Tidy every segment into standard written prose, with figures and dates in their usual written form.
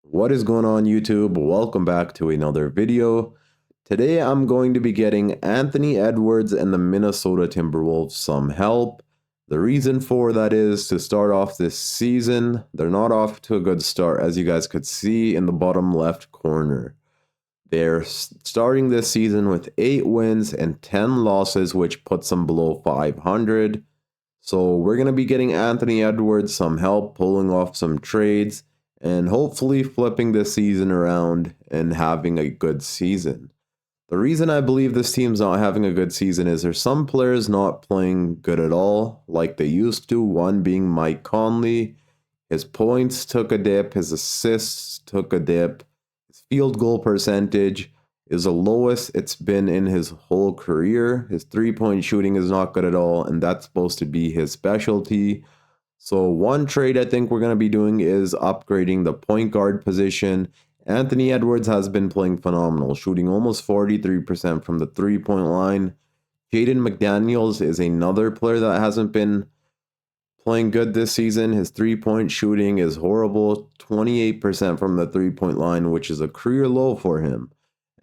What is going on, YouTube? Welcome back to another video. Today I'm going to be getting Anthony Edwards and the Minnesota Timberwolves some help. The reason for that is to start off this season. They're not off to a good start, as you guys could see in the bottom left corner. They're starting this season with 8 wins and 10 losses, which puts them below 500. So we're going to be getting Anthony Edwards some help, pulling off some trades, and hopefully flipping this season around and having a good season. The reason I believe this team's not having a good season is there's some players not playing good at all, like they used to, one being Mike Conley. His points took a dip, his assists took a dip, his field goal percentage is the lowest it's been in his whole career. His three-point shooting is not good at all, and that's supposed to be his specialty. So one trade I think we're going to be doing is upgrading the point guard position. Anthony Edwards has been playing phenomenal, shooting almost 43% from the three-point line. Jaden McDaniels is another player that hasn't been playing good this season. His three-point shooting is horrible, 28% from the three-point line, which is a career low for him,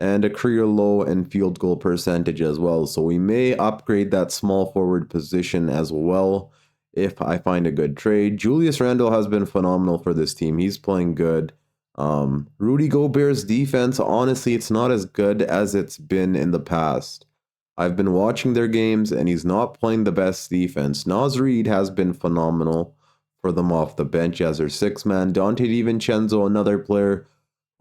and a career low in field goal percentage as well. So we may upgrade that small forward position as well if I find a good trade. Julius Randle has been phenomenal for this team. He's playing good. Rudy Gobert's defense, honestly, it's not as good as it's been in the past. I've been watching their games, and he's not playing the best defense. Naz Reid has been phenomenal for them off the bench as their six-man. Dante DiVincenzo, another player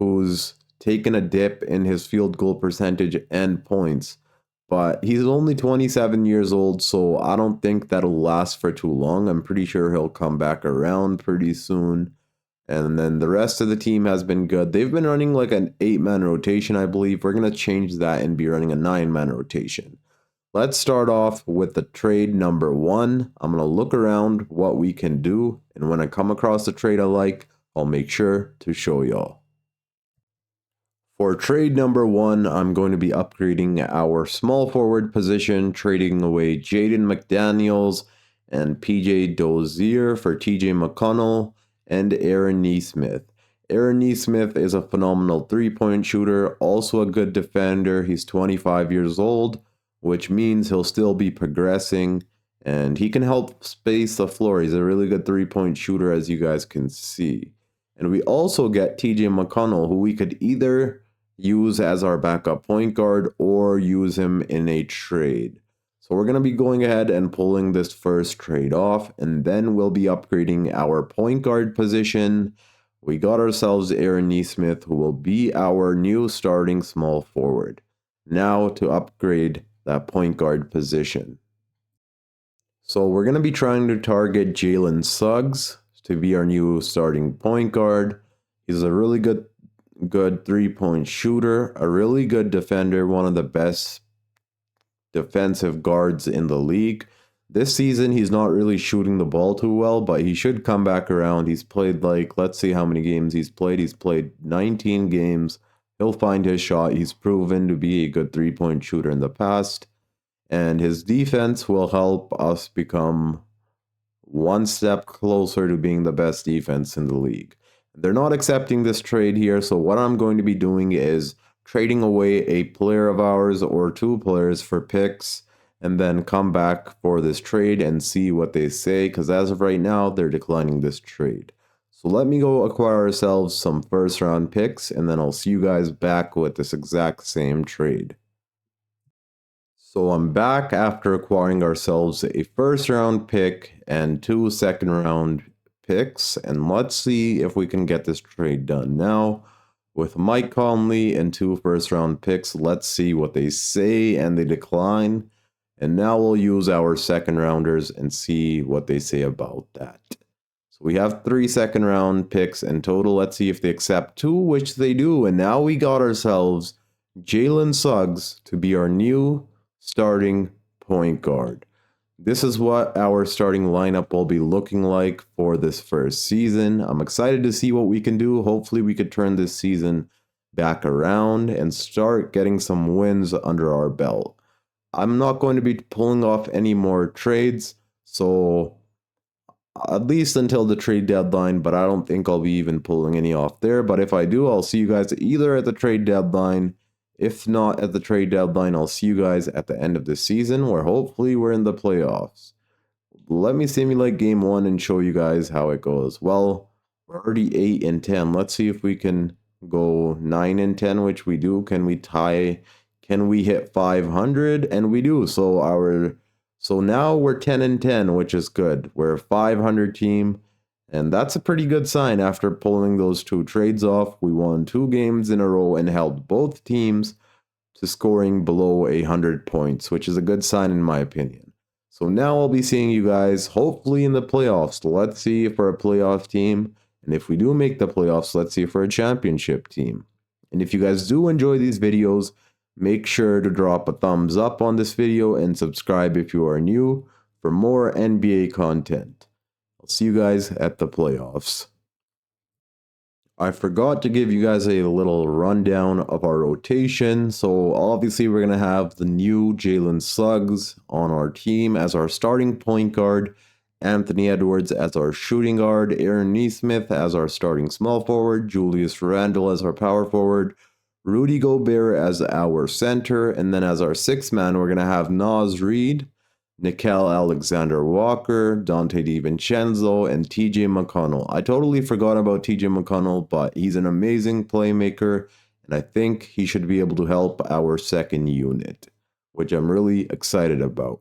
who's taken a dip in his field goal percentage and points. But he's only 27 years old, so I don't think that'll last for too long. I'm pretty sure he'll come back around pretty soon. And then the rest of the team has been good. They've been running like an 8-man rotation, I believe. We're going to change that and be running a 9-man rotation. Let's start off with the trade number 1. I'm going to look around what we can do. And when I come across a trade I like, I'll make sure to show y'all. For trade number 1, I'm going to be upgrading our small forward position, trading away Jaden McDaniels and PJ Dozier for TJ McConnell and Aaron Nesmith. Aaron Nesmith is a phenomenal three-point shooter, also a good defender. He's 25 years old, which means he'll still be progressing, and he can help space the floor. He's a really good three-point shooter, as you guys can see. And we also get TJ McConnell, who we could either use as our backup point guard or use him in a trade. So we're going to be going ahead and pulling this first trade off, and then we'll be upgrading our point guard position. We got ourselves Aaron Nesmith, who will be our new starting small forward. Now to upgrade that point guard position. So we're going to be trying to target Jalen Suggs to be our new starting point guard. He's a really good three-point shooter, a really good defender, one of the best defensive guards in the league. This season, he's not really shooting the ball too well, but he should come back around. He's played let's see how many games he's played. He's played 19 games. He'll find his shot. He's proven to be a good three-point shooter in the past. And his defense will help us become one step closer to being the best defense in the league. They're not accepting this trade here, so what I'm going to be doing is trading away a player of ours or 2 players for picks, and then come back for this trade and see what they say, because as of right now, they're declining this trade. So let me go acquire ourselves some first-round picks, and then I'll see you guys back with this exact same trade. So I'm back after acquiring ourselves a first-round pick and 2 second-round picks, and let's see if we can get this trade done now. With Mike Conley and 2 first-round picks, let's see what they say, and they decline. And now we'll use our second-rounders and see what they say about that. So we have 3 second-round picks in total. Let's see if they accept 2, which they do. And now we got ourselves Jalen Suggs to be our new starting point guard. This is what our starting lineup will be looking like for this first season. I'm excited to see what we can do. Hopefully we could turn this season back around and start getting some wins under our belt. I'm not going to be pulling off any more trades, so at least until the trade deadline, but I don't think I'll be even pulling any off there. But if I do, I'll see you guys either at the trade deadline. If not at the trade deadline, I'll see you guys at the end of the season, where hopefully we're in the playoffs. Let me simulate game one and show you guys how it goes. Well, we're already 8-10. Let's see if we can go 9-10, which we do. Can we tie? Can we hit 500? And we do. So now we're 10-10, which is good. We're a 500 team, and that's a pretty good sign after pulling those 2 trades off. We won 2 games in a row and held both teams to scoring below 100 points, which is a good sign in my opinion. So now I'll be seeing you guys hopefully in the playoffs. Let's see if we're a playoff team. And if we do make the playoffs, let's see if we're a championship team. And if you guys do enjoy these videos, make sure to drop a thumbs up on this video and subscribe if you are new for more NBA content. I'll see you guys at the playoffs. I forgot to give you guys a little rundown of our rotation. So obviously we're going to have the new Jalen Suggs on our team as our starting point guard, Anthony Edwards as our shooting guard, Aaron Nesmith as our starting small forward, Julius Randle as our power forward, Rudy Gobert as our center, and then as our 6th man, we're going to have Naz Reid, Nickeil Alexander-Walker, Dante DiVincenzo, and TJ McConnell. I totally forgot about TJ McConnell, but he's an amazing playmaker, and I think he should be able to help our second unit, which I'm really excited about.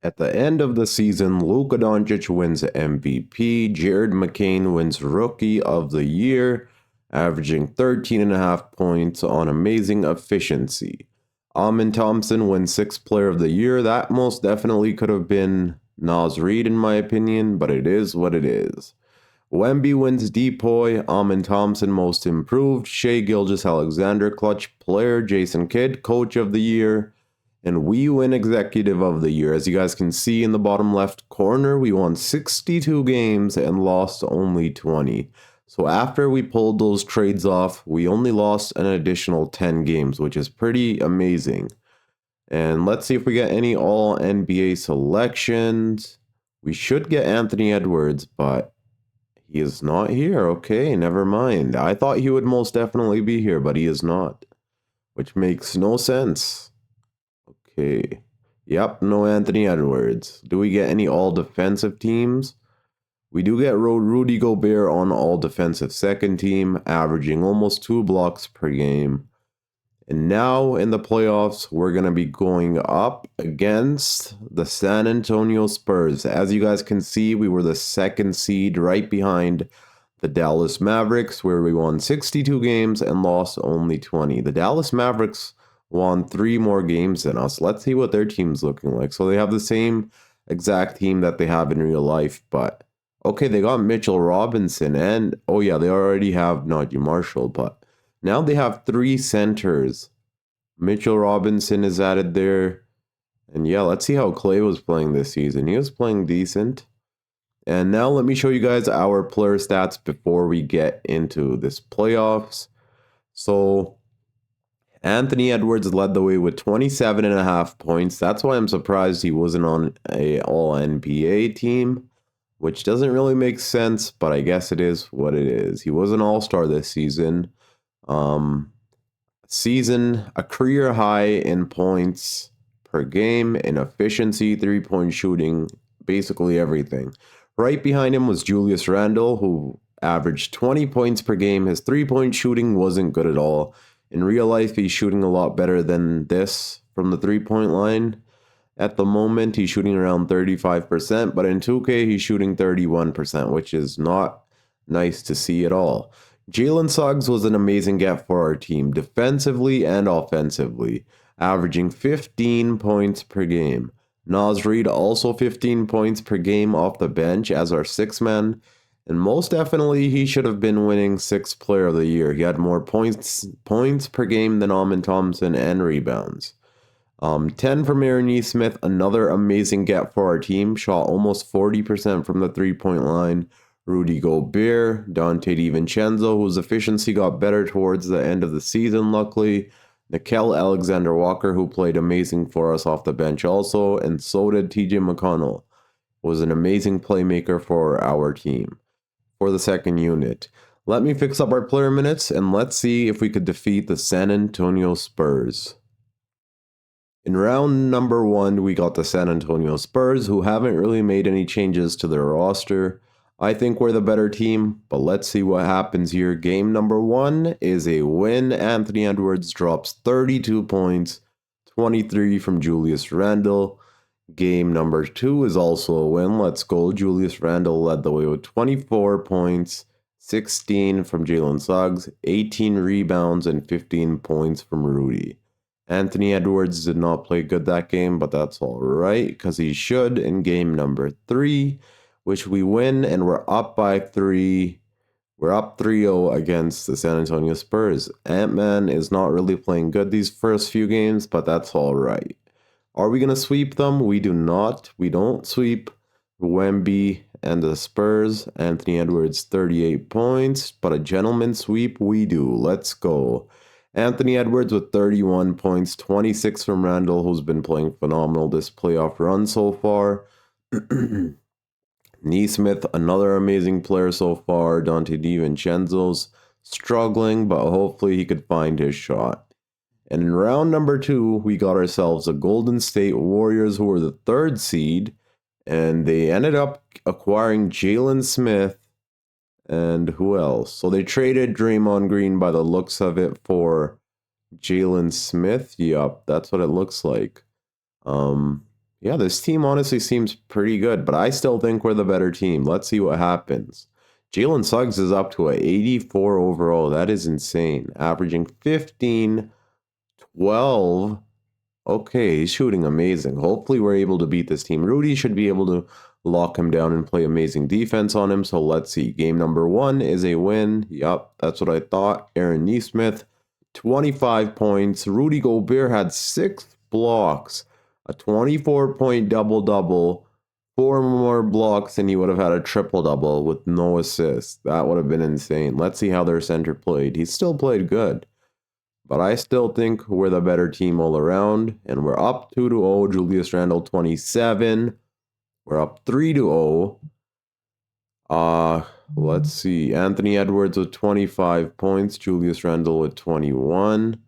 At the end of the season, Luka Doncic wins MVP, Jared McCain wins Rookie of the Year, averaging 13.5 points on amazing efficiency. Amin Thompson wins 6th Player of the Year. That most definitely could have been Naz Reid in my opinion, but it is what it is. Wemby wins Depoy, Amin Thompson Most Improved, Shai Gilgeous-Alexander Clutch Player, Jason Kidd Coach of the Year, and we win Executive of the Year. As you guys can see in the bottom left corner, we won 62 games and lost only 20. So after we pulled those trades off, we only lost an additional 10 games, which is pretty amazing. And let's see if we get any All-NBA selections. We should get Anthony Edwards, but he is not here. Okay, never mind. I thought he would most definitely be here, but he is not, which makes no sense. Okay. Yep, no Anthony Edwards. Do we get any All-Defensive teams? We do get Rudy Gobert on All-Defensive second team, averaging almost 2 blocks per game. And now in the playoffs, we're going to be going up against the San Antonio Spurs. As you guys can see, we were the 2nd seed right behind the Dallas Mavericks, where we won 62 games and lost only 20. The Dallas Mavericks won 3 more games than us. Let's see what their team's looking like. So they have the same exact team that they have in real life, but okay, they got Mitchell Robinson, and oh yeah, they already have Najee Marshall, but now they have 3 centers. Mitchell Robinson is added there, and yeah, let's see how Clay was playing this season. He was playing decent. And now let me show you guys our player stats before we get into this playoffs. So Anthony Edwards led the way with 27.5 points. That's why I'm surprised he wasn't on a All-NBA team, which doesn't really make sense, but I guess it is what it is. He was an all-star this season. A career high in points per game, in efficiency, 3-point shooting, basically everything. Right behind him was Julius Randle, who averaged 20 points per game. His 3-point shooting wasn't good at all. In real life, he's shooting a lot better than this from the 3-point line. At the moment, he's shooting around 35%, but in 2K, he's shooting 31%, which is not nice to see at all. Jalen Suggs was an amazing get for our team, defensively and offensively, averaging 15 points per game. Naz Reid also 15 points per game off the bench as our 6th man, and most definitely he should have been winning 6th Player of the Year. He had more points per game than Amin Thompson and rebounds. 10 from Aaron Nesmith, another amazing get for our team. Shot almost 40% from the 3-point line. Rudy Gobert, Dante DiVincenzo, whose efficiency got better towards the end of the season, luckily. Nickeil Alexander-Walker, who played amazing for us off the bench also, and so did TJ McConnell. was an amazing playmaker for our team. For the second unit, let me fix up our player minutes and let's see if we could defeat the San Antonio Spurs. In round number 1, we got the San Antonio Spurs, who haven't really made any changes to their roster. I think we're the better team, but let's see what happens here. Game number 1 is a win. Anthony Edwards drops 32 points, 23 from Julius Randle. Game number 2 is also a win. Let's go. Julius Randle led the way with 24 points, 16 from Jalen Suggs, 18 rebounds, and 15 points from Rudy. Anthony Edwards did not play good that game, but that's all right because he should in game number 3, which we win and we're up by 3. We're up 3-0 against the San Antonio Spurs. Ant-Man is not really playing good these first few games, but that's all right. Are we going to sweep them? We do not. We don't sweep Wemby and the Spurs. Anthony Edwards 38 points, but a gentleman sweep we do. Let's go. Anthony Edwards with 31 points, 26 from Randle, who's been playing phenomenal this playoff run so far. Neesmith, another amazing player so far. Dante DiVincenzo's struggling, but hopefully he could find his shot. And in round number 2, we got ourselves the Golden State Warriors, who were the 3rd seed, and they ended up acquiring Jalen Smith. And who else? So they traded Draymond Green by the looks of it for Jalen Smith. Yup, that's what it looks like. Yeah, this team honestly seems pretty good, but I still think we're the better team. Let's see what happens. Jalen Suggs is up to an 84 overall. That is insane. Averaging 15, 12. Okay, he's shooting amazing. Hopefully we're able to beat this team. Rudy should be able to lock him down and play amazing defense on him. So let's see. Game number 1 is a win. Yup, that's what I thought. Aaron Neesmith, 25 points. Rudy Gobert had 6 blocks. A 24-point double-double. 4 more blocks and he would have had a triple-double with no assists. That would have been insane. Let's see how their center played. He still played good. But I still think we're the better team all around. And we're up 2-0. Julius Randle, 27. We're up 3-0. Let's see. Anthony Edwards with 25 points. Julius Randle with 21.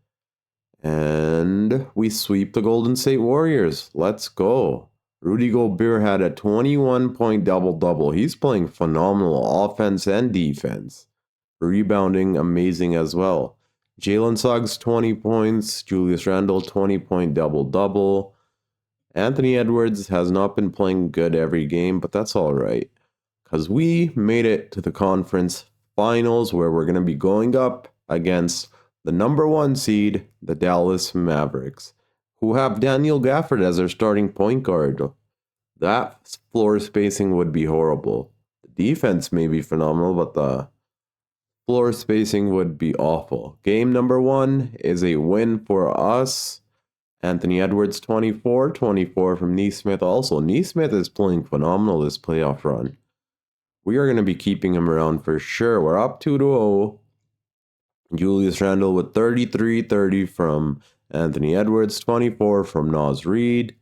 And we sweep the Golden State Warriors. Let's go. Rudy Gobert had a 21-point double-double. He's playing phenomenal offense and defense. Rebounding amazing as well. Jalen Suggs, 20 points. Julius Randle, 20-point double-double. Anthony Edwards has not been playing good every game, but that's all right. Because we made it to the conference finals where we're going to be going up against the number 1 seed, the Dallas Mavericks, who have Daniel Gafford as their starting point guard. That floor spacing would be horrible. The defense may be phenomenal, but the floor spacing would be awful. Game number 1 is a win for us. Anthony Edwards, 24 from Neesmith. Also, Neesmith is playing phenomenal this playoff run. We are going to be keeping him around for sure. We're up 2-0. Julius Randle with 30 from Anthony Edwards, 24 from Naz Reid.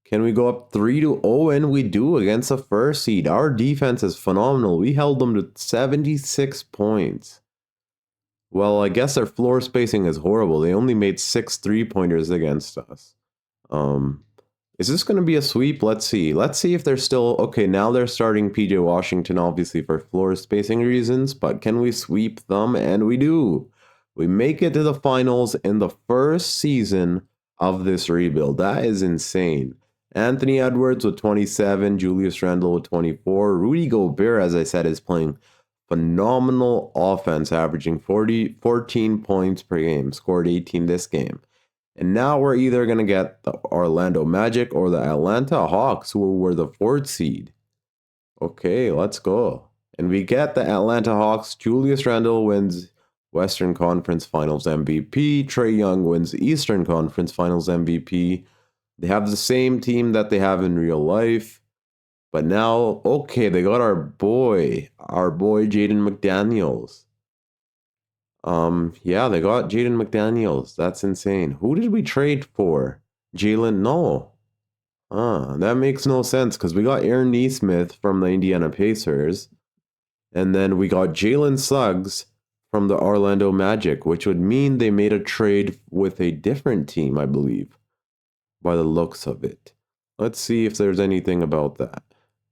Can we go up 3-0? And we do against the 1st seed. Our defense is phenomenal. We held them to 76 points. Well, I guess their floor spacing is horrible. They only made 6 3-pointers against us. Is this going to be a sweep? Let's see. Let's see if they're still... Okay, now they're starting PJ Washington, obviously, for floor spacing reasons. But can we sweep them? And we do. We make it to the finals in the 1st season of this rebuild. That is insane. Anthony Edwards with 27. Julius Randle with 24. Rudy Gobert, as I said, is playing phenomenal offense, averaging 14 points per game. Scored 18 this game. And now we're either going to get the Orlando Magic or the Atlanta Hawks, who were the 4th seed. Okay, let's go. And we get the Atlanta Hawks. Julius Randle wins Western Conference Finals MVP. Trae Young wins Eastern Conference Finals MVP. They have the same team that they have in real life. But now, okay, they got our boy Jaden McDaniels. Yeah, they got Jaden McDaniels. That's insane. Who did we trade for? Jalen? No. That makes no sense because we got Aaron Neesmith from the Indiana Pacers, and then we got Jalen Suggs from the Orlando Magic, which would mean they made a trade with a different team, I believe, by the looks of it. Let's see if there's anything about that.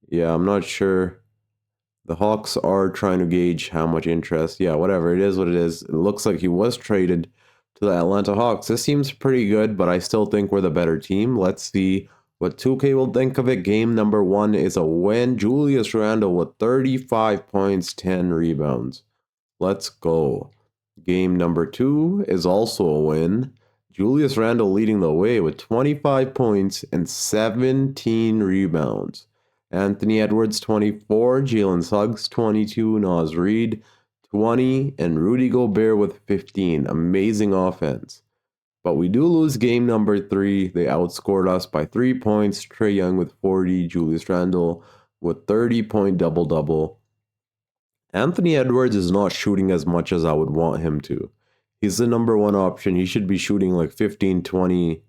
Yeah, I'm not sure. The Hawks are trying to gauge how much interest. Yeah, whatever. It is what it is. It looks like he was traded to the Atlanta Hawks. This seems pretty good, but I still think we're the better team. Let's see what 2K will think of it. Game number 1 is a win. Julius Randle with 35 points, 10 rebounds. Let's go. Game number 2 is also a win. Julius Randle leading the way with 25 points and 17 rebounds. Anthony Edwards 24, Jalen Suggs 22, Naz Reid 20, and Rudy Gobert with 15. Amazing offense. But we do lose game number 3. They outscored us by 3 points. Trae Young with 40, Julius Randle with 30-point double-double. Anthony Edwards is not shooting as much as I would want him to. He's the number 1 option. He should be shooting like 15, 20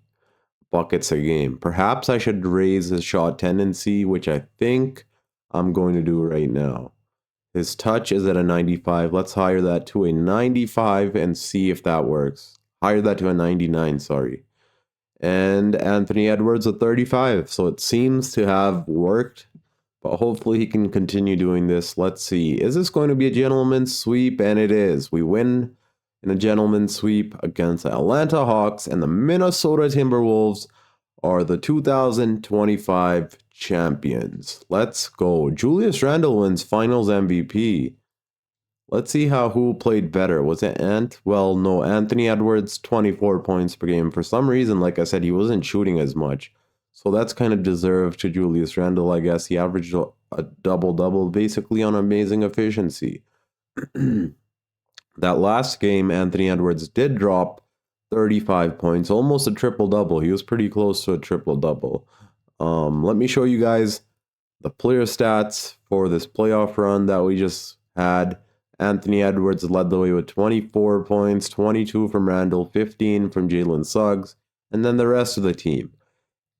buckets a game. Perhaps I should raise his shot tendency, which I think I'm going to do right now. His touch is at a 95. Let's hire that to a 95 and see if that works. Hire that to a 99, sorry. And Anthony Edwards at 35. So it seems to have worked, but hopefully he can continue doing this. Let's see. Is this going to be a gentleman's sweep? And it is. We win in a gentleman's sweep against the Atlanta Hawks, and the Minnesota Timberwolves are the 2025 champions. Let's go. Julius Randle wins Finals MVP. Let's see who played better. Was it Ant? Well, no. Anthony Edwards, 24 points per game. For some reason, like I said, he wasn't shooting as much. So that's kind of deserved to Julius Randle, I guess. He averaged a double-double basically on amazing efficiency. That last game, Anthony Edwards did drop 35 points, almost a triple-double. He was pretty close to a triple-double. Let me show you guys the player stats for this playoff run that we just had. Anthony Edwards led the way with 24 points, 22 from Randle, 15 from Jalen Suggs, and then the rest of the team.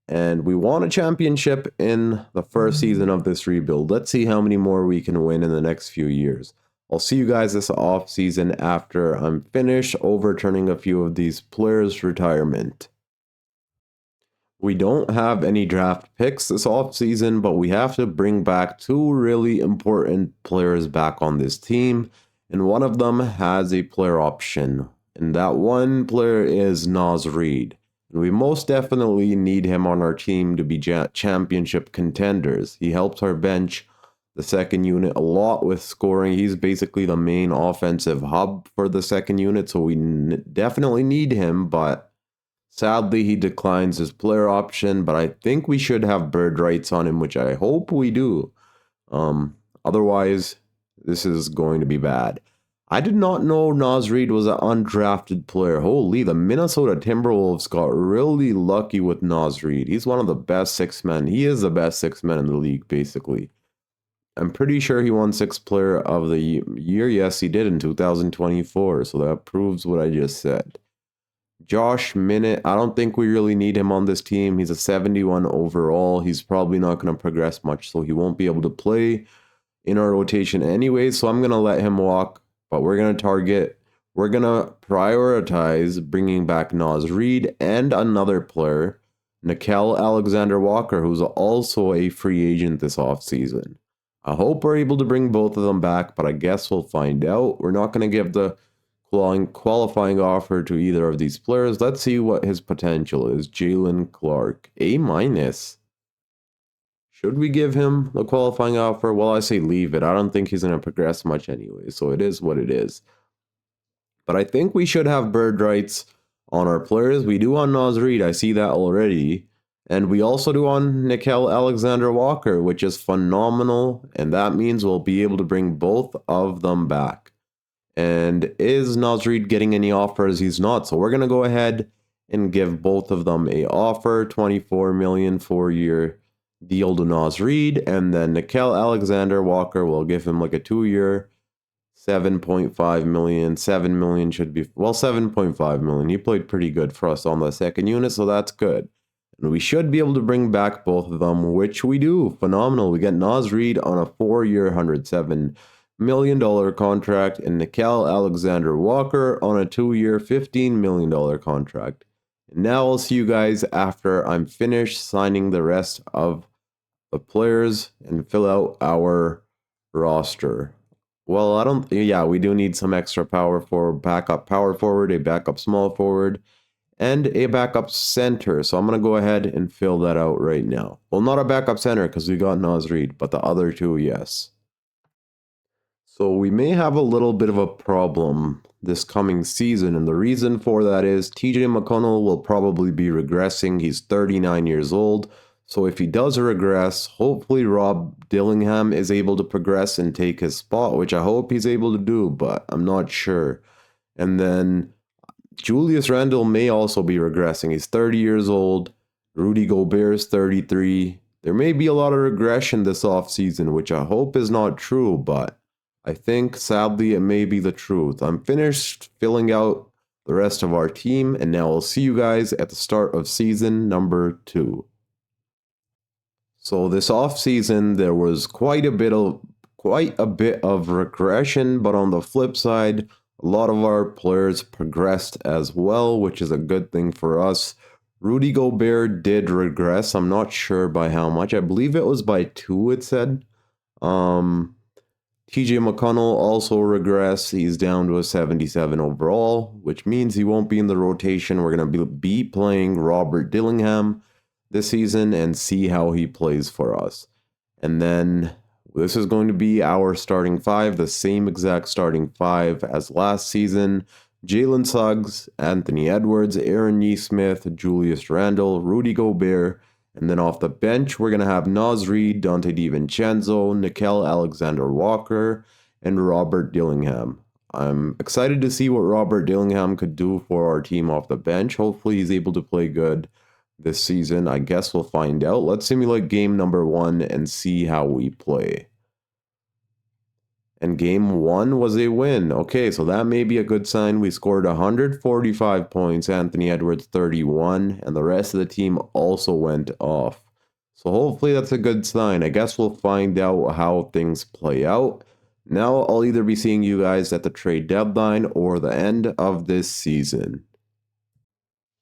And we won a championship in the first season of this rebuild. Let's see how many more we can win in the next few years. I'll see you guys this off season after I'm finished overturning a few of these players' retirement. We don't have any draft picks this off season, but we have to bring back 2 really important players back on this team, and one of them has a player option, and that one player is Naz Reid. And we most definitely need him on our team to be championship contenders. He helps our bench, the second unit, a lot with scoring. He's basically the main offensive hub for the second unit, so we definitely need him, but sadly he declines his player option. But I think we should have bird rights on him, which I hope we do. Otherwise, this is going to be bad. I did not know Naz Reid was an undrafted player. Holy, the Minnesota Timberwolves got really lucky with Naz Reid. He's one of the best 6 men. He is the best 6 men in the league, basically. I'm pretty sure he won 6th player of the year. Yes, he did in 2024. So that proves what I just said. Josh Minott, I don't think we really need him on this team. He's a 71 overall. He's probably not going to progress much, so he won't be able to play in our rotation anyway. So I'm going to let him walk. But we're going to prioritize bringing back Naz Reid and another player, Nickeil Alexander-Walker, who's also a free agent this offseason. I hope we're able to bring both of them back, but I guess we'll find out. We're not going to give the qualifying offer to either of these players. Let's see what his potential is. Jalen Clark, A-. Should we give him the qualifying offer? Well, I say leave it. I don't think he's going to progress much anyway, so it is what it is. But I think we should have bird rights on our players. We do on Naz Reid. I see that already. And we also do on Nickeil Alexander-Walker, which is phenomenal. And that means we'll be able to bring both of them back. And is Naz Reid getting any offers? He's not. So we're going to go ahead and give both of them a offer. $24 million 4-year deal to Naz Reid, and then Nickeil Alexander-Walker will give him like a 2-year, $7.5 million. $7 million should be, well, $7.5 million. He played pretty good for us on the second unit, so that's good. And we should be able to bring back both of them, which we do. Phenomenal. We get Naz Reid on a 4-year, $107 million contract, and Nickeil Alexander-Walker on a 2-year, $15 million contract. And now I'll see you guys after I'm finished signing the rest of the players and fill out our roster. Well, yeah, we do need some extra power for backup power forward, a backup small forward, and a backup center. So I'm going to go ahead and fill that out right now. Well, not a backup center because we got Naz Reid, but the other two, yes. So we may have a little bit of a problem this coming season, and the reason for that is TJ McConnell will probably be regressing. He's 39 years old. So if he does regress, hopefully Rob Dillingham is able to progress and take his spot, which I hope he's able to do, but I'm not sure. And then Julius Randle may also be regressing. He's 30 years old. Rudy Gobert is 33. There may be a lot of regression this offseason, which I hope is not true, but I think sadly it may be the truth. I'm finished filling out the rest of our team, and now I'll see you guys at the start of season number 2. So this offseason, there was quite a bit of regression, but on the flip side, a lot of our players progressed as well, which is a good thing for us. Rudy Gobert did regress. I'm not sure by how much. I believe it was by 2, it said. TJ McConnell also regressed. He's down to a 77 overall, which means he won't be in the rotation. We're going to be playing Robert Dillingham this season and see how he plays for us. And then this is going to be our starting 5, the same exact starting 5 as last season. Jalen Suggs, Anthony Edwards, Aaron Nesmith, Julius Randle, Rudy Gobert. And then off the bench, we're going to have Naz Reid, Dante DiVincenzo, Nickeil Alexander-Walker, and Robert Dillingham. I'm excited to see what Robert Dillingham could do for our team off the bench. Hopefully he's able to play good this season. I guess we'll find out. Let's simulate game number 1 and see how we play. And game 1 was a win. Okay, so that may be a good sign. We scored 145 points, Anthony Edwards 31, and the rest of the team also went off. So hopefully that's a good sign. I guess we'll find out how things play out. Now I'll either be seeing you guys at the trade deadline or the end of this season.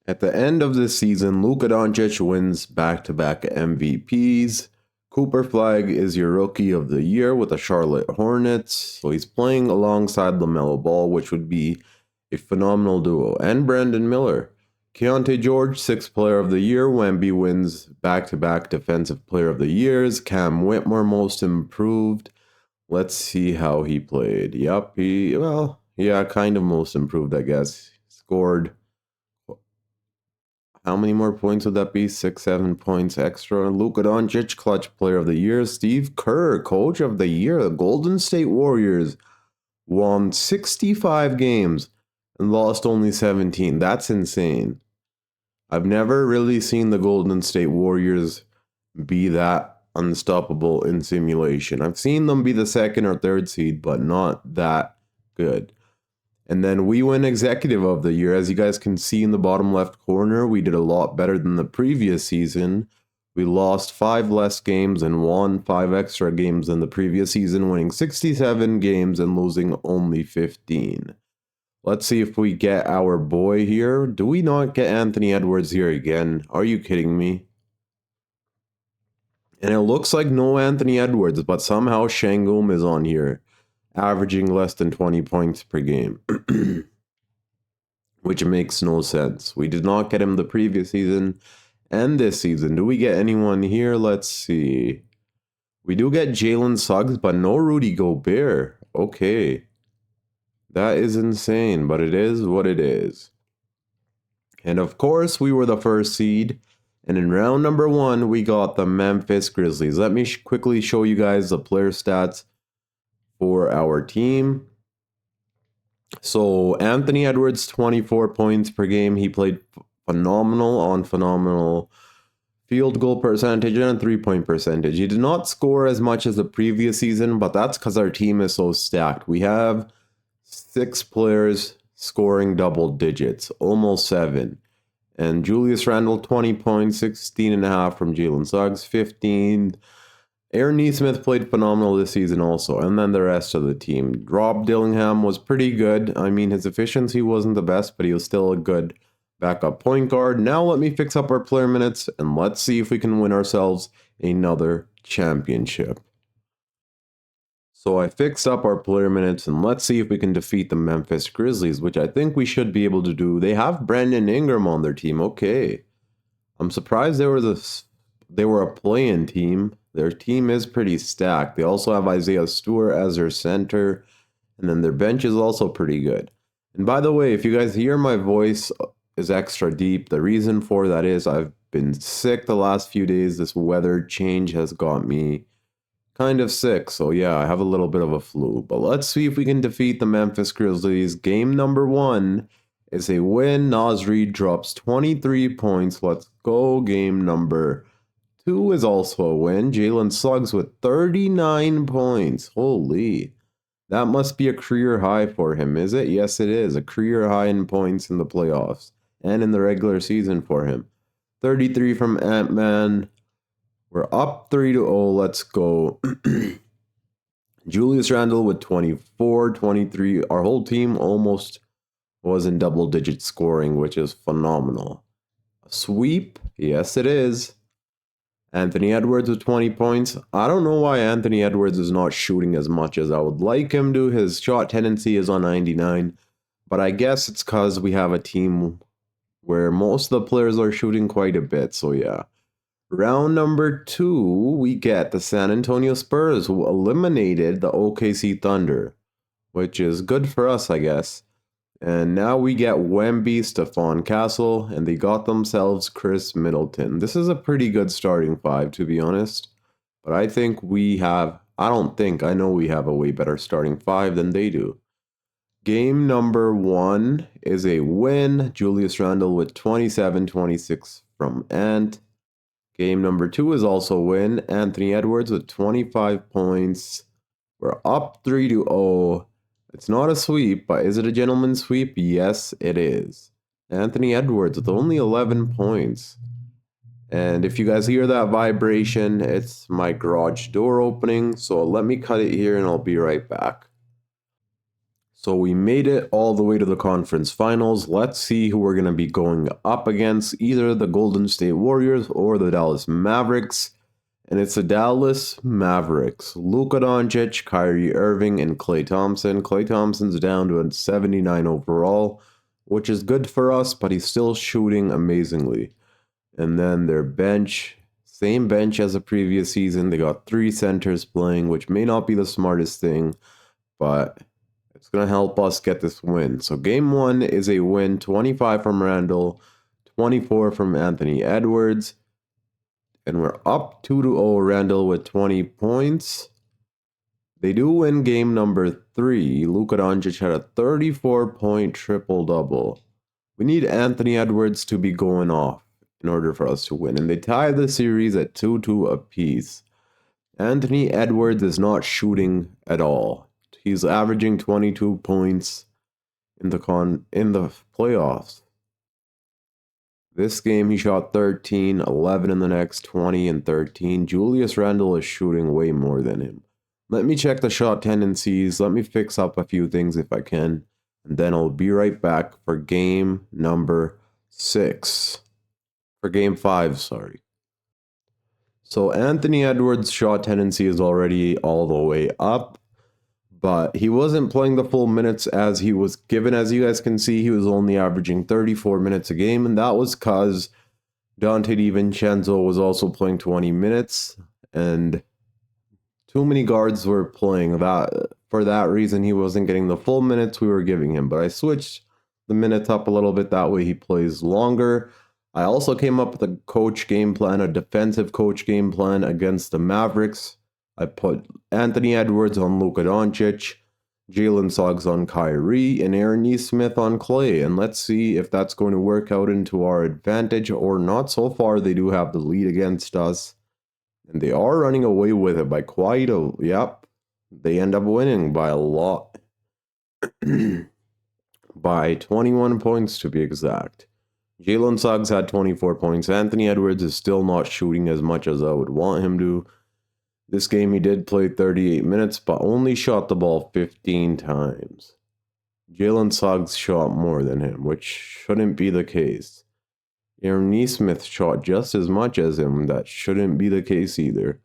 At the end of this season, Luka Doncic wins back-to-back MVPs. Cooper Flag is your Rookie of the Year with the Charlotte Hornets. So he's playing alongside LaMelo Ball, which would be a phenomenal duo. And Brandon Miller. Keontae George, 6th Player of the Year. Wemby wins back-to-back Defensive Player of the Years. Cam Whitmore, Most Improved. Let's see how he played. Yup, kind of Most Improved, I guess. Scored... How many more points would that be? 6, 7 points extra. Luka Doncic, Clutch Player of the Year. Steve Kerr, Coach of the Year. The Golden State Warriors won 65 games and lost only 17. That's insane. I've never really seen the Golden State Warriors be that unstoppable in simulation. I've seen them be the 2nd or 3rd seed, but not that good. And then we win Executive of the Year. As you guys can see in the bottom left corner, we did a lot better than the previous season. We lost 5 less games and won 5 extra games than the previous season, winning 67 games and losing only 15. Let's see if we get our boy here. Do we not get Anthony Edwards here again? Are you kidding me? And it looks like no Anthony Edwards, but somehow Şengün is on here, averaging less than 20 points per game, which makes no sense. We did not get him the previous season and this season. Do we get anyone here? Let's see. We do get Jalen Suggs, but no Rudy Gobert. Okay. That is insane, but it is what it is. And of course, we were the 1st seed. And in round number 1, we got the Memphis Grizzlies. Let me quickly show you guys the player stats for our team. So Anthony Edwards, 24 points per game. He played phenomenal field goal percentage and 3-point percentage. He did not score as much as the previous season, but that's because our team is so stacked. We have 6 players scoring double digits, almost 7. And Julius Randle, 20 points, 16.5 from Jalen Suggs, 15. Aaron Nesmith played phenomenal this season also, and then the rest of the team. Rob Dillingham was pretty good. I mean, his efficiency wasn't the best, but he was still a good backup point guard. Now let me fix up our player minutes, and let's see if we can win ourselves another championship. So I fixed up our player minutes, and let's see if we can defeat the Memphis Grizzlies, which I think we should be able to do. They have Brandon Ingram on their team. Okay. I'm surprised they were a play-in team. Their team is pretty stacked. They also have Isaiah Stewart as their center, and then their bench is also pretty good. And by the way, if you guys hear my voice is extra deep, the reason for that is I've been sick the last few days. This weather change has got me kind of sick, so yeah, I have a little bit of a flu. But let's see if we can defeat the Memphis Grizzlies. Game number 1 is a win. Naz Reid drops 23 points. Let's go. Game number 2 is also a win. Jalen Suggs with 39 points. Holy. That must be a career high for him, is it? Yes, it is. A career high in points in the playoffs and in the regular season for him. 33 from Ant-Man. We're up 3-0. Let's go. Julius Randle with 24, 23. Our whole team almost was in double-digit scoring, which is phenomenal. A sweep? Yes, it is. Anthony Edwards with 20 points. I don't know why Anthony Edwards is not shooting as much as I would like him to. His shot tendency is on 99. But I guess it's because we have a team where most of the players are shooting quite a bit. So yeah. Round number 2, we get the San Antonio Spurs, who eliminated the OKC Thunder, which is good for us, I guess. And now we get Wemby, Stephon Castle, and they got themselves Chris Middleton. This is a pretty good starting 5, to be honest. But I think we have, I know we have a way better starting 5 than they do. Game number 1 is a win. Julius Randle with 27, 26 from Ant. Game number 2 is also a win. Anthony Edwards with 25 points. We're up 3-0. It's not a sweep, but is it a gentleman's sweep? Yes, it is. Anthony Edwards with only 11 points. And if you guys hear that vibration, it's my garage door opening. So let me cut it here and I'll be right back. So we made it all the way to the conference finals. Let's see who we're going to be going up against. Either the Golden State Warriors or the Dallas Mavericks. And it's the Dallas Mavericks. Luka Doncic, Kyrie Irving, and Klay Thompson. Klay Thompson's down to a 79 overall, which is good for us, but he's still shooting amazingly. And then their bench, same bench as the previous season. They got 3 centers playing, which may not be the smartest thing, but it's going to help us get this win. So game 1 is a win. 25 from Randle, 24 from Anthony Edwards. And we're up 2-0. Randle with 20 points. They do win game number 3. Luka Doncic had a 34-point triple-double. We need Anthony Edwards to be going off in order for us to win. And they tie the series at 2-2 apiece. Anthony Edwards is not shooting at all. He's averaging 22 points in the playoffs. This game he shot 13, 11 in the next, 20 and 13. Julius Randle is shooting way more than him. Let me check the shot tendencies. Let me fix up a few things if I can. And then I'll be right back for game number 6. For game 5, sorry. So Anthony Edwards' shot tendency is already all the way up. But he wasn't playing the full minutes as he was given. As you guys can see, he was only averaging 34 minutes a game. And that was because Dante DiVincenzo was also playing 20 minutes. And too many guards were playing that. For that reason, he wasn't getting the full minutes we were giving him. But I switched the minutes up a little bit. That way he plays longer. I also came up with a coach game plan, a defensive coach game plan against the Mavericks. I put Anthony Edwards on Luka Doncic, Jalen Suggs on Kyrie, and Aaron Nesmith on Klay. And let's see if that's going to work out into our advantage or not. So far, they do have the lead against us. And they are running away with it by quite a... Yep. They end up winning by a lot. By 21 points to be exact. Jalen Suggs had 24 points. Anthony Edwards is still not shooting as much as I would want him to. This game he did play 38 minutes, but only shot the ball 15 times. Jalen Suggs shot more than him, which shouldn't be the case. Aaron Nesmith shot just as much as him. That shouldn't be the case either.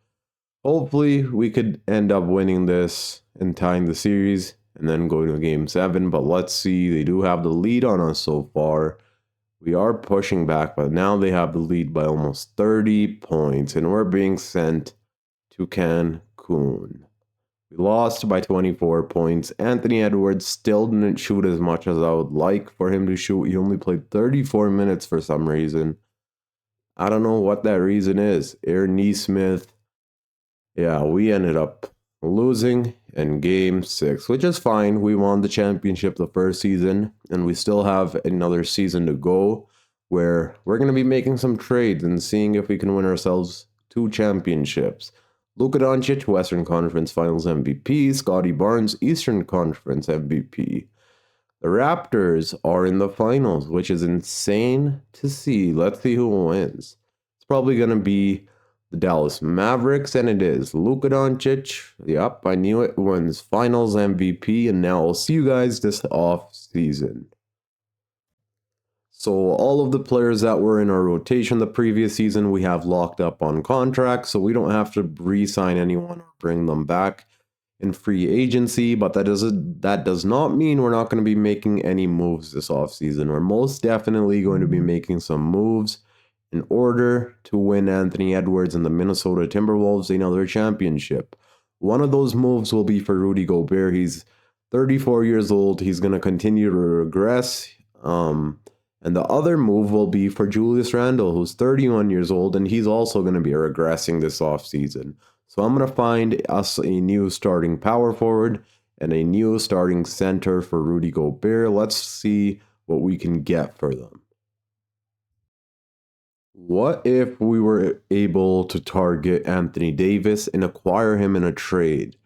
Hopefully, we could end up winning this and tying the series and then going to game 7. But let's see. They do have the lead on us so far. We are pushing back, but now they have the lead by almost 30 points, and we're being sent to Cancun. We lost by 24 points. Anthony Edwards still didn't shoot as much as I would like for him to shoot. He only played 34 minutes for some reason. I don't know what that reason is. Aaron Nesmith. Yeah, we ended up losing in game 6, which is fine. We won the championship the first season, and we still have another season to go where we're going to be making some trades and seeing if we can win ourselves 2 championships. Luka Doncic, Western Conference Finals MVP. Scottie Barnes, Eastern Conference MVP. The Raptors are in the finals, which is insane to see. Let's see who wins. It's probably going to be the Dallas Mavericks, and it is. Luka Doncic, yep, I knew it, wins Finals MVP, and now I'll see you guys this off season. So all of the players that were in our rotation the previous season, we have locked up on contracts, so we don't have to re-sign anyone or bring them back in free agency, but that does not mean we're not going to be making any moves this offseason. We're most definitely going to be making some moves in order to win Anthony Edwards and the Minnesota Timberwolves another championship. One of those moves will be for Rudy Gobert. He's 34 years old. He's going to continue to regress. And the other move will be for Julius Randle, who's 31 years old, and he's also going to be regressing this offseason. So I'm going to find us a new starting power forward and a new starting center for Rudy Gobert. Let's see what we can get for them. What if we were able to target Anthony Davis and acquire him in a trade?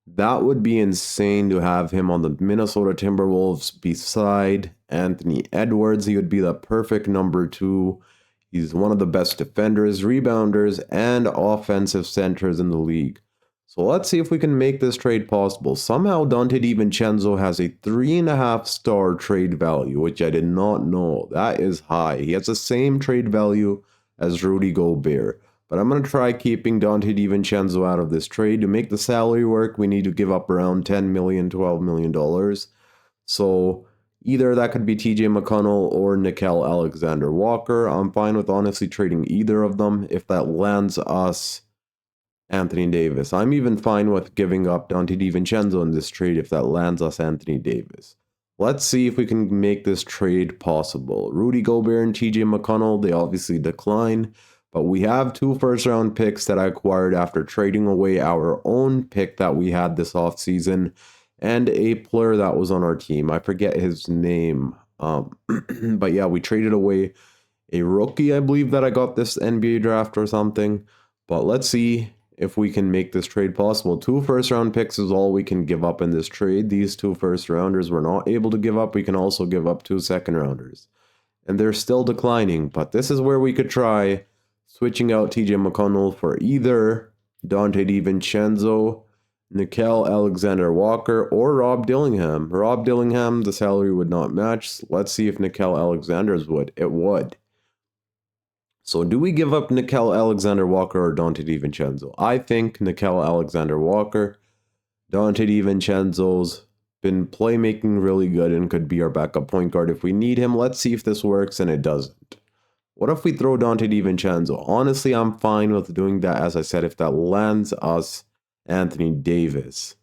That would be insane to have him on the Minnesota Timberwolves beside Anthony Edwards. He would be the perfect number 2. He's one of the best defenders, rebounders, and offensive centers in the league. So let's see if we can make this trade possible. Somehow Donte DiVincenzo has a 3.5-star trade value, which I did not know. That is high. He has the same trade value as Rudy Gobert. But I'm going to try keeping Donte DiVincenzo out of this trade. To make the salary work, we need to give up around $10 million, $12 million. So either that could be TJ McConnell or Nickeil Alexander-Walker. I'm fine with honestly trading either of them if that lands us Anthony Davis. I'm even fine with giving up Donte DiVincenzo in this trade if that lands us Anthony Davis. Let's see if we can make this trade possible. Rudy Gobert and TJ McConnell, they obviously decline. But we have 2 first-round picks that I acquired after trading away our own pick that we had this offseason and a player that was on our team. I forget his name. But yeah, we traded away a rookie, I believe, that I got this NBA draft or something. But let's see if we can make this trade possible. 2 first-round picks is all we can give up in this trade. These 2 first-rounders we're not able to give up. We can also give up 2 second-rounders. And they're still declining. But this is where we could try switching out TJ McConnell for either Donte DiVincenzo, Nickeil Alexander-Walker, or Rob Dillingham. Rob Dillingham, the salary would not match. Let's see if Nickeil Alexander's would. It would. So do we give up Nickeil Alexander-Walker or Donte DiVincenzo? I think Nickeil Alexander-Walker. Donte DiVincenzo's been playmaking really good and could be our backup point guard if we need him. Let's see if this works, and it doesn't. What if we throw Donte DiVincenzo? Honestly, I'm fine with doing that, as I said, if that lands us Anthony Davis.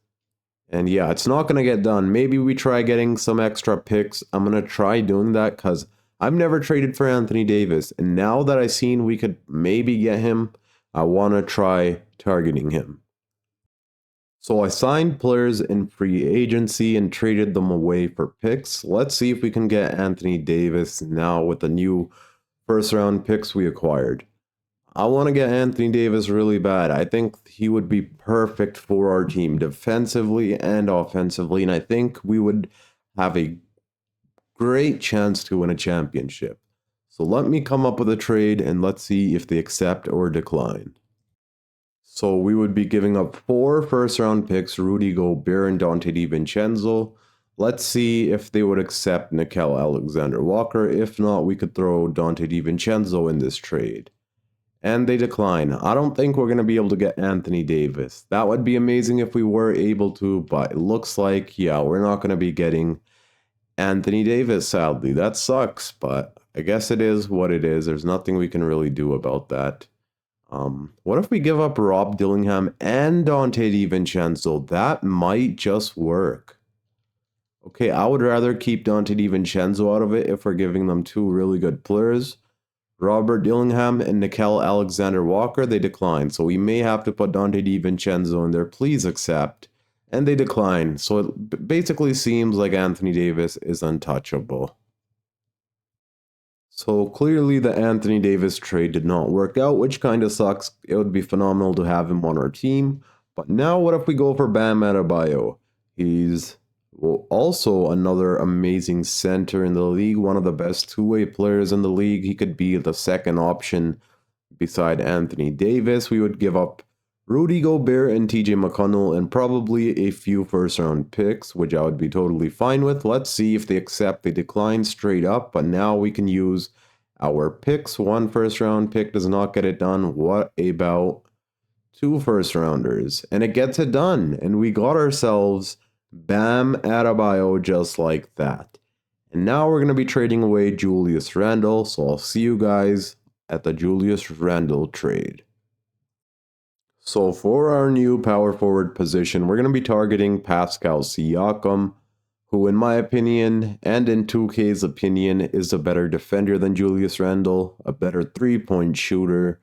And yeah, it's not going to get done. Maybe we try getting some extra picks. I'm going to try doing that because I've never traded for Anthony Davis. And now that I've seen we could maybe get him, I want to try targeting him. So I signed players in free agency and traded them away for picks. Let's see if we can get Anthony Davis now with the new first-round picks we acquired. I want to get Anthony Davis really bad. I think he would be perfect for our team defensively and offensively, and I think we would have a great chance to win a championship. So let me come up with a trade and let's see if they accept or decline. So we would be giving up 4 first-round picks, Rudy Gobert and Dante DiVincenzo. Let's see if they would accept Nickeil Alexander-Walker. If not, we could throw Dante DiVincenzo in this trade. And they decline. I don't think we're going to be able to get Anthony Davis. That would be amazing if we were able to, but it looks like, yeah, we're not going to be getting Anthony Davis, sadly. That sucks, but I guess it is what it is. There's nothing we can really do about that. What if we give up Rob Dillingham and Dante DiVincenzo? That might just work. Okay, I would rather keep Dante DiVincenzo out of it if we're giving them 2 really good players. Robert Dillingham and Nickeil Alexander-Walker, they decline. So we may have to put Dante DiVincenzo in there. Please accept. And they decline. So it basically seems like Anthony Davis is untouchable. So clearly the Anthony Davis trade did not work out, which kind of sucks. It would be phenomenal to have him on our team. But now what if we go for Bam Adebayo? He's also another amazing center in the league, one of the best two-way players in the league. He could be the second option beside Anthony Davis. We would give up Rudy Gobert and TJ McConnell and probably a few first-round picks, which I would be totally fine with. Let's see if they accept. They decline straight up, but now we can use our picks. 1 first-round pick does not get it done. What about 2 first-rounders? And it gets it done, and we got ourselves Bam Adebayo just like that. And now we're going to be trading away Julius Randle, so I'll see you guys at the Julius Randle trade. So for our new power forward position, we're going to be targeting Pascal Siakam, who in my opinion, and in 2K's opinion, is a better defender than Julius Randle, a better 3-point shooter.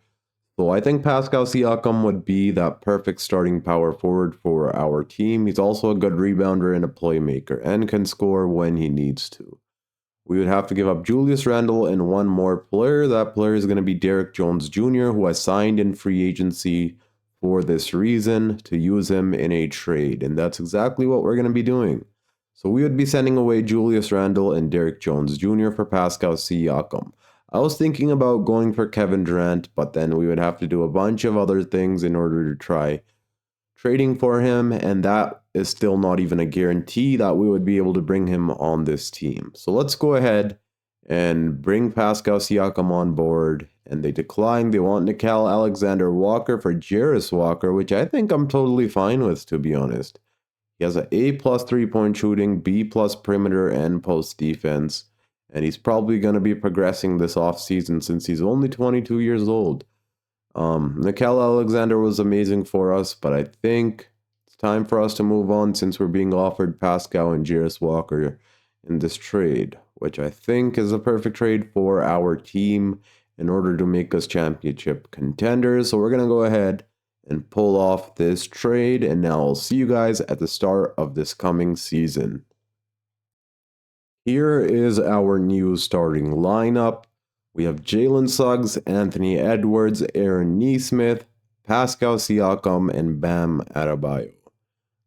So I think Pascal Siakam would be that perfect starting power forward for our team. He's also a good rebounder and a playmaker, and can score when he needs to. We would have to give up Julius Randle and 1 more player. That player is going to be Derrick Jones Jr., who I signed in free agency for this reason, to use him in a trade. And that's exactly what we're going to be doing. So we would be sending away Julius Randle and Derrick Jones Jr. for Pascal Siakam. I was thinking about going for Kevin Durant, but then we would have to do a bunch of other things in order to try trading for him, and that is still not even a guarantee that we would be able to bring him on this team. So let's go ahead and bring Pascal Siakam on board, and they decline. They want Nickeil Alexander-Walker for Jarace Walker, which I think I'm totally fine with, to be honest. He has an A+ 3-point shooting, B+ perimeter and post defense, and he's probably going to be progressing this offseason since he's only 22 years old. Nickeil Alexander was amazing for us, but I think it's time for us to move on since we're being offered Pascal and Jarace Walker in this trade, which I think is a perfect trade for our team in order to make us championship contenders. So we're going to go ahead and pull off this trade, and now I'll see you guys at the start of this coming season. Here is our new starting lineup. We have Jalen Suggs, Anthony Edwards, Aaron Nesmith, Pascal Siakam, and Bam Adebayo.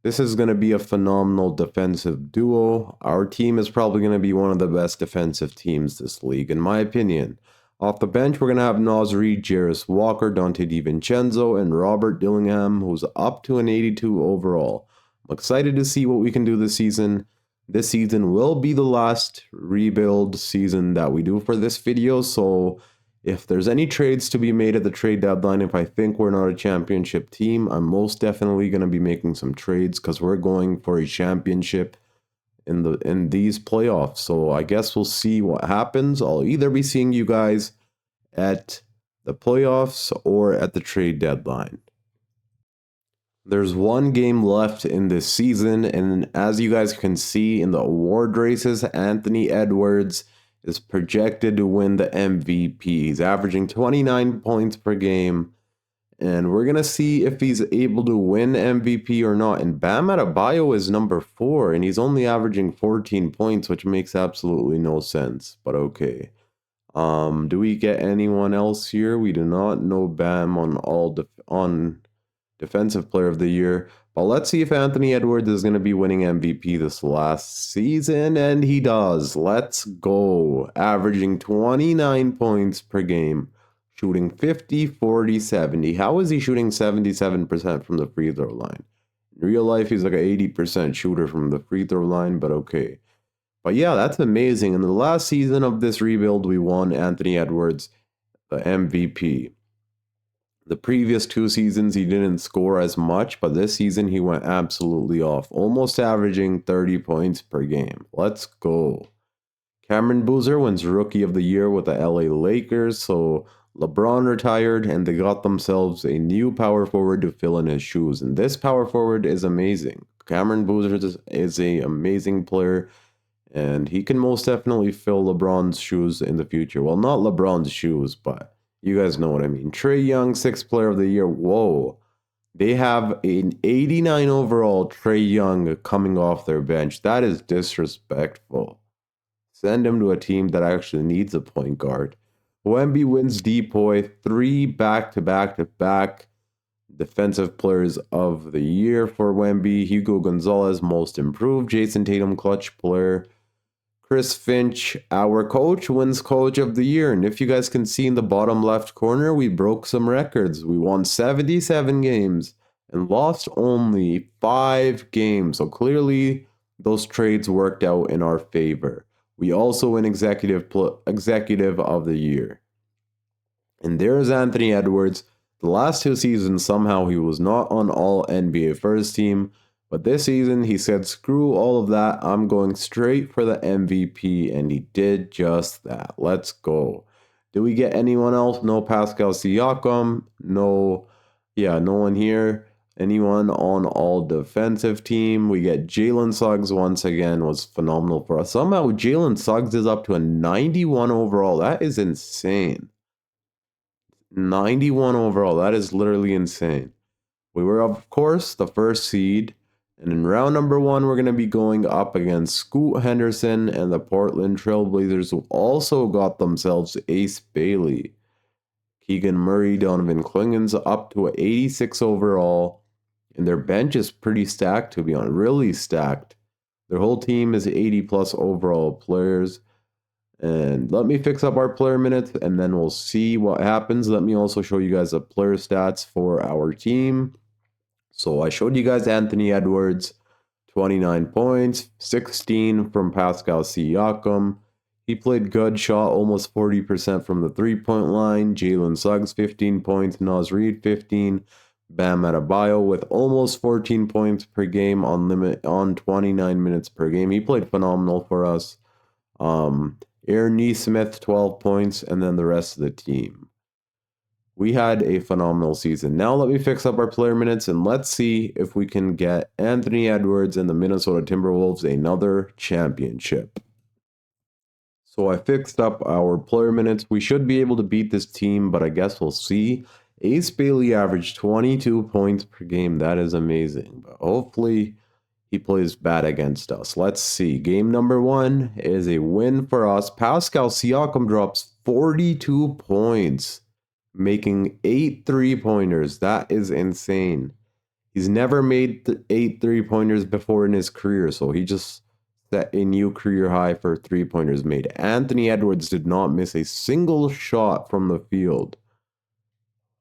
This is going to be a phenomenal defensive duo. Our team is probably going to be one of the best defensive teams this league, in my opinion. Off the bench, we're going to have Naz Reid, Jarace Walker, Dante DiVincenzo, and Robert Dillingham, who's up to an 82 overall. I'm excited to see what we can do this season. This season will be the last rebuild season that we do for this video, so if there's any trades to be made at the trade deadline, if I think we're not a championship team, I'm most definitely going to be making some trades because we're going for a championship in these playoffs. So I guess we'll see what happens. I'll either be seeing you guys at the playoffs or at the trade deadline. There's 1 game left in this season, and as you guys can see in the award races, Anthony Edwards is projected to win the MVP. He's averaging 29 points per game, and we're going to see if he's able to win MVP or not. And Bam Adebayo is number 4, and he's only averaging 14 points, which makes absolutely no sense, but okay. Do we get anyone else here? We do not know Bam on Defensive Player of the Year. But let's see if Anthony Edwards is going to be winning MVP this last season, and he does. Let's go. Averaging 29 points per game, shooting 50, 40, 70. How is he shooting 77% from the free throw line? In real life, he's like an 80% shooter from the free throw line, but okay. But yeah, that's amazing. In the last season of this rebuild, we won Anthony Edwards the MVP. The previous 2 seasons, he didn't score as much, but this season he went absolutely off, almost averaging 30 points per game. Let's go. Cameron Boozer wins Rookie of the Year with the LA Lakers, so LeBron retired and they got themselves a new power forward to fill in his shoes. And this power forward is amazing. Cameron Boozer is an amazing player, and he can most definitely fill LeBron's shoes in the future. Well, not LeBron's shoes, but you guys know what I mean. Trae Young, 6th player of the year. Whoa. They have an 89 overall Trae Young coming off their bench. That is disrespectful. Send him to a team that actually needs a point guard. Wemby wins Depoy, 3 back-to-back defensive players of the year for Wemby. Hugo Gonzalez, most improved. Jason Tatum, clutch player. Chris Finch, our coach, wins Coach of the Year. And if you guys can see in the bottom left corner, we broke some records. We won 77 games and lost only 5 games. So clearly, those trades worked out in our favor. We also win Executive of the Year. And there's Anthony Edwards. The last 2 seasons, somehow he was not on all NBA first team. But this season, he said, screw all of that. I'm going straight for the MVP. And he did just that. Let's go. Did we get anyone else? No Pascal Siakam. No one here. Anyone on all defensive team? We get Jalen Suggs once again, was phenomenal for us. Somehow Jalen Suggs is up to a 91 overall. That is insane. 91 overall. That is literally insane. We were, of course, the first seed. And in round number 1, we're going to be going up against Scoot Henderson and the Portland Trailblazers, who also got themselves Ace Bailey. Keegan Murray, Donovan Clingan's up to an 86 overall. And their bench is pretty stacked, to be honest. Really stacked. Their whole team is 80-plus overall players. And let me fix up our player minutes, and then we'll see what happens. Let me also show you guys the player stats for our team. So I showed you guys Anthony Edwards, 29 points, 16 from Pascal Siakam. He played good, shot almost 40% from the three-point line. Jalen Suggs, 15 points. Naz Reid, 15. Bam Adebayo with almost 14 points per game on 29 minutes per game. He played phenomenal for us. Aaron Nesmith, 12 points, and then the rest of the team. We had a phenomenal season. Now let me fix up our player minutes, and let's see if we can get Anthony Edwards and the Minnesota Timberwolves another championship. So I fixed up our player minutes. We should be able to beat this team, but I guess we'll see. Ace Bailey averaged 22 points per game. That is amazing. But hopefully he plays bad against us. Let's see. Game number 1 is a win for us. Pascal Siakam drops 42 points, making 8 3-pointers. That is insane. He's never made 8 3-pointers before in his career, so he just set a new career high for 3-pointers made. Anthony Edwards did not miss a single shot from the field.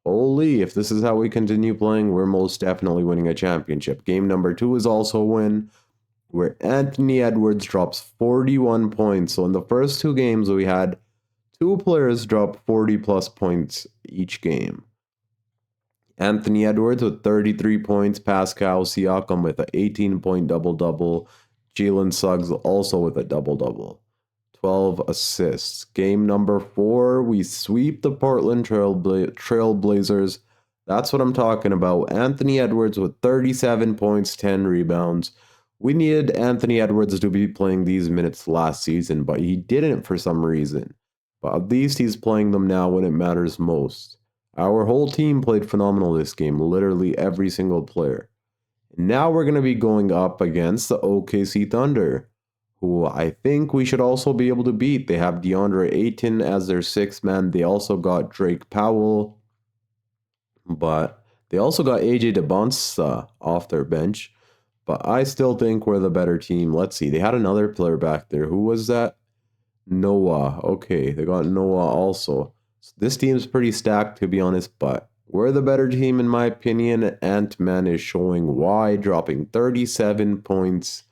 Holy, if this is how we continue playing, we're most definitely winning a championship. Game number 2 is also a win, where Anthony Edwards drops 41 points. So in the first 2 games, we had 2 players drop 40-plus points each game. Anthony Edwards with 33 points, Pascal Siakam with an 18-point double-double, Jalen Suggs also with a double-double. 12 assists. Game number 4, we sweep the Portland Trailblazers. That's what I'm talking about. Anthony Edwards with 37 points, 10 rebounds. We needed Anthony Edwards to be playing these minutes last season, but he didn't for some reason. But at least he's playing them now when it matters most. Our whole team played phenomenal this game, literally every single player. Now we're going to be going up against the OKC Thunder, who I think we should also be able to beat. They have DeAndre Ayton as their 6th man. They also got Drake Powell, but They also got AJ DeBonsa off their bench, but I still think we're the better team. Let's see. They had another player back there. Who was that? Noah. Okay, they got Noah also. So this team's pretty stacked, to be honest, but we're the better team in my opinion. Ant-Man is showing why, dropping 37 points.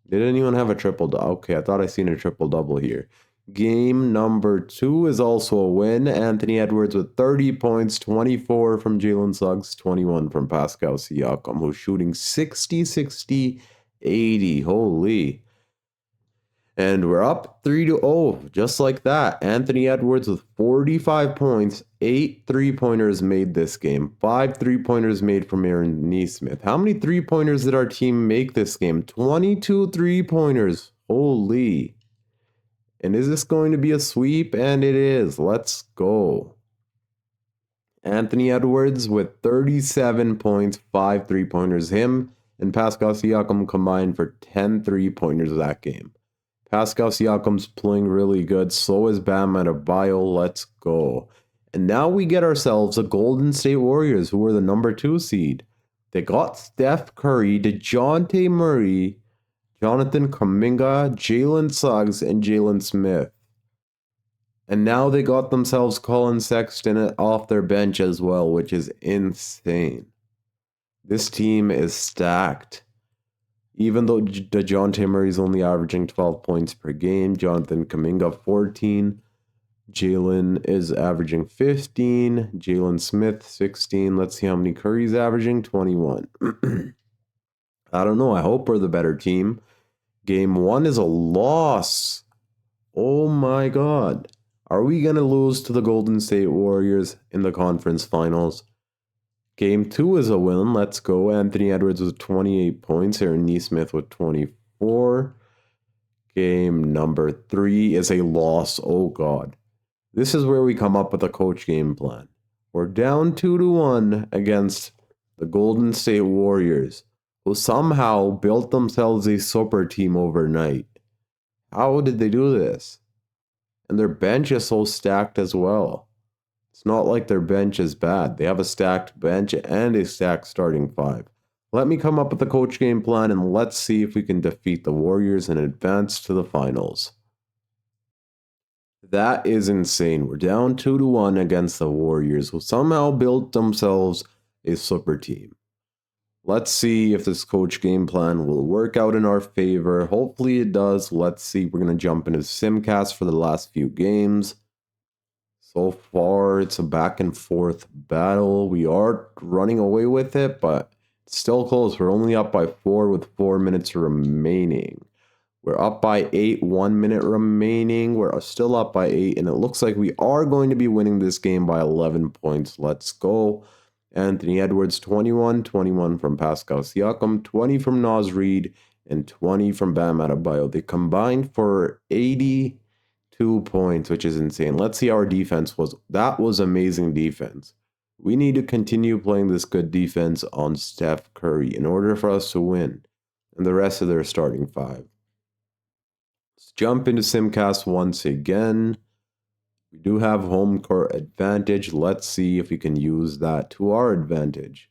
Did anyone have a triple-double? Okay, I thought I seen a triple-double here. Game number 2 is also a win. Anthony Edwards with 30 points, 24 from Jalen Suggs, 21 from Pascal Siakam, who's shooting 60, 60, 80. Holy. And we're up 3-0, just like that. Anthony Edwards with 45 points, 8 3-pointers made this game, 5 3-pointers made from Aaron Nesmith. How many 3-pointers did our team make this game? 22 3-pointers. Holy. And is this going to be a sweep? And it is. Let's go. Anthony Edwards with 37 points, 5 3-pointers. Him and Pascal Siakam combined for 10 3-pointers that game. Pascal Siakam's playing really good. So is Bam Adebayo. Let's go. And now we get ourselves a Golden State Warriors, who are the number 2 seed. They got Steph Curry, DeJounte Murray, Jonathan Kuminga, Jalen Suggs, and Jalen Smith. And now they got themselves Colin Sexton off their bench as well, which is insane. This team is stacked. Even though DeJounte Murray's only averaging 12 points per game, Jonathan Kuminga 14, Jalen is averaging 15, Jalen Smith 16. Let's see how many Curry's averaging, 21. I don't know. I hope we're the better team. Game 1 is a loss. Oh my God. Are we going to lose to the Golden State Warriors in the conference finals? Game 2 is a win. Let's go. Anthony Edwards with 28 points. Aaron Nesmith with 24. Game number 3 is a loss. Oh, God. This is where we come up with a coach game plan. We're down 2-1 against the Golden State Warriors, who somehow built themselves a super team overnight. How did they do this? And their bench is so stacked as well. It's not like their bench is bad. They have a stacked bench and a stacked starting 5. Let me come up with a coach game plan and let's see if we can defeat the Warriors and advance to the finals. That is insane. We're down 2-1 against the Warriors, who somehow built themselves a super team. Let's see if this coach game plan will work out in our favor. Hopefully it does. Let's see. We're going to jump into Simcast for the last few games. So far, it's a back and forth battle. We are running away with it, but it's still close. We're only up by 4 with 4 minutes remaining. We're up by 8, 1 minute remaining. We're still up by 8, and it looks like we are going to be winning this game by 11 points. Let's go. Anthony Edwards, 21, 21 from Pascal Siakam, 20 from Naz Reid, and 20 from Bam Adebayo. They combined for 82 points, which is insane. Let's see how our defense was. That was amazing defense. We need to continue playing this good defense on Steph Curry in order for us to win and the rest of their starting 5. Let's jump into Simcast once again. We do have home court advantage. Let's see if we can use that to our advantage.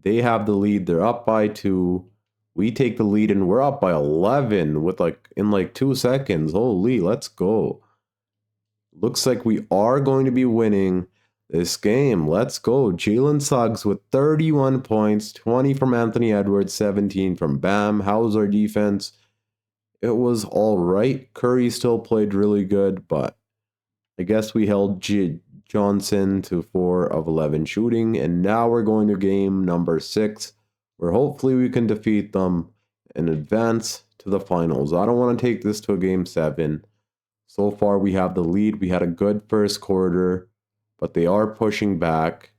They have the lead. They're up by 2. We take the lead and we're up by 11 with in 2 seconds. Holy, let's go. Looks like we are going to be winning this game. Let's go. Jalen Suggs with 31 points, 20 from Anthony Edwards, 17 from Bam. How's our defense? It was all right. Curry still played really good, but I guess we held Johnson to 4 of 11 shooting, and now we're going to game number 6, where hopefully we can defeat them and advance to the finals. I don't want to take this to a game 7. So far, we have the lead. We had a good first quarter, but they are pushing back.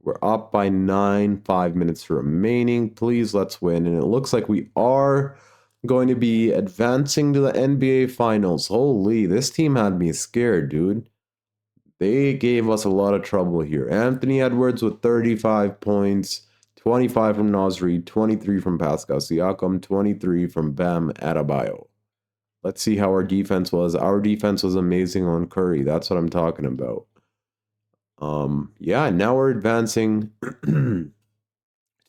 We're up by 9, 5 minutes remaining. Please, let's win. And it looks like we are going to be advancing to the NBA Finals. Holy, this team had me scared, dude. They gave us a lot of trouble here. Anthony Edwards with 35 points, 25 from Naz Reid, 23 from Pascal Siakam, 23 from Bam Adebayo. Let's see how our defense was. Our defense was amazing on Curry. That's what I'm talking about. Yeah, now we're advancing to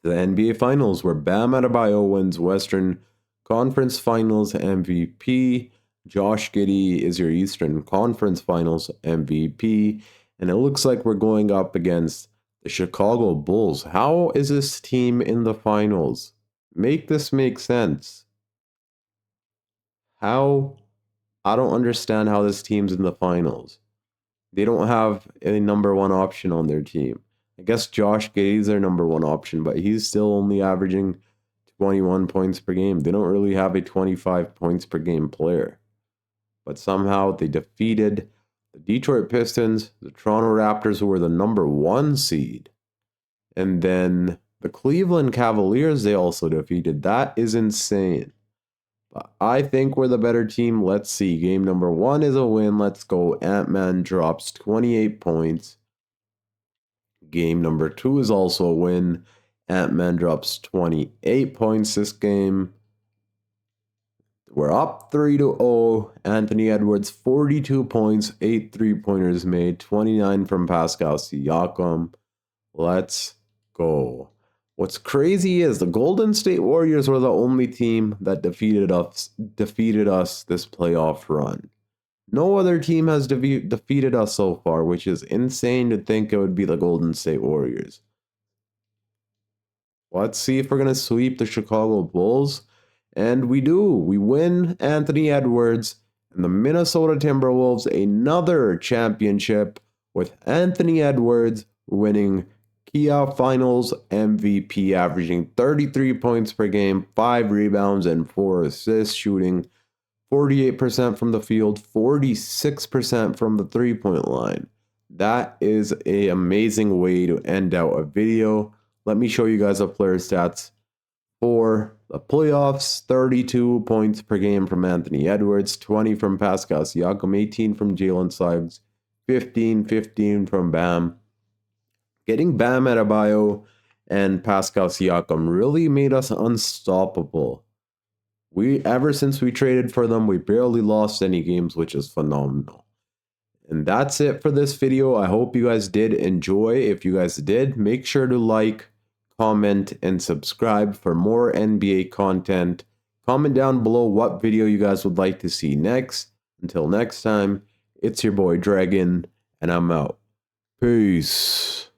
the NBA Finals, where Bam Adebayo wins Western Conference Finals MVP. Josh Giddey is your Eastern Conference Finals MVP. And it looks like we're going up against the Chicago Bulls. How is this team in the finals? Make this make sense. How? I don't understand how this team's in the finals. They don't have a number one option on their team. I guess Josh Giddey's their number one option, but he's still only averaging 21 points per game. They don't really have a 25 points per game player. But somehow they defeated the Detroit Pistons, the Toronto Raptors, who were the number one seed, and then the Cleveland Cavaliers they also defeated. That is insane. But I think we're the better team. Let's see. Game number 1 is a win. Let's go. Ant-Man drops 28 points. Game number 2 is also a win. Ant-Man drops 28 points this game. We're up 3-0. Anthony Edwards, 42 points, 8 3-pointers made, 29 from Pascal Siakam. Let's go. What's crazy is the Golden State Warriors were the only team that defeated us this playoff run. No other team has defeated us so far, which is insane to think it would be the Golden State Warriors. Let's see if we're going to sweep the Chicago Bulls. And we do. We win Anthony Edwards and the Minnesota Timberwolves another championship with Anthony Edwards winning Kia Finals MVP, averaging 33 points per game, 5 rebounds, and 4 assists, shooting 48% from the field, 46% from the three-point line. That is an amazing way to end out a video. Let me show you guys the player stats for the playoffs. 32 points per game from Anthony Edwards, 20 from Pascal Siakam, 18 from Jalen Suggs, 15 from Bam. Getting Bam Adebayo and Pascal Siakam really made us unstoppable. Ever since we traded for them, we barely lost any games, which is phenomenal. And that's it for this video. I hope you guys did enjoy. If you guys did, make sure to like, comment, and subscribe for more NBA content. Comment down below what video you guys would like to see next. Until next time, it's your boy Dragon, and I'm out. Peace.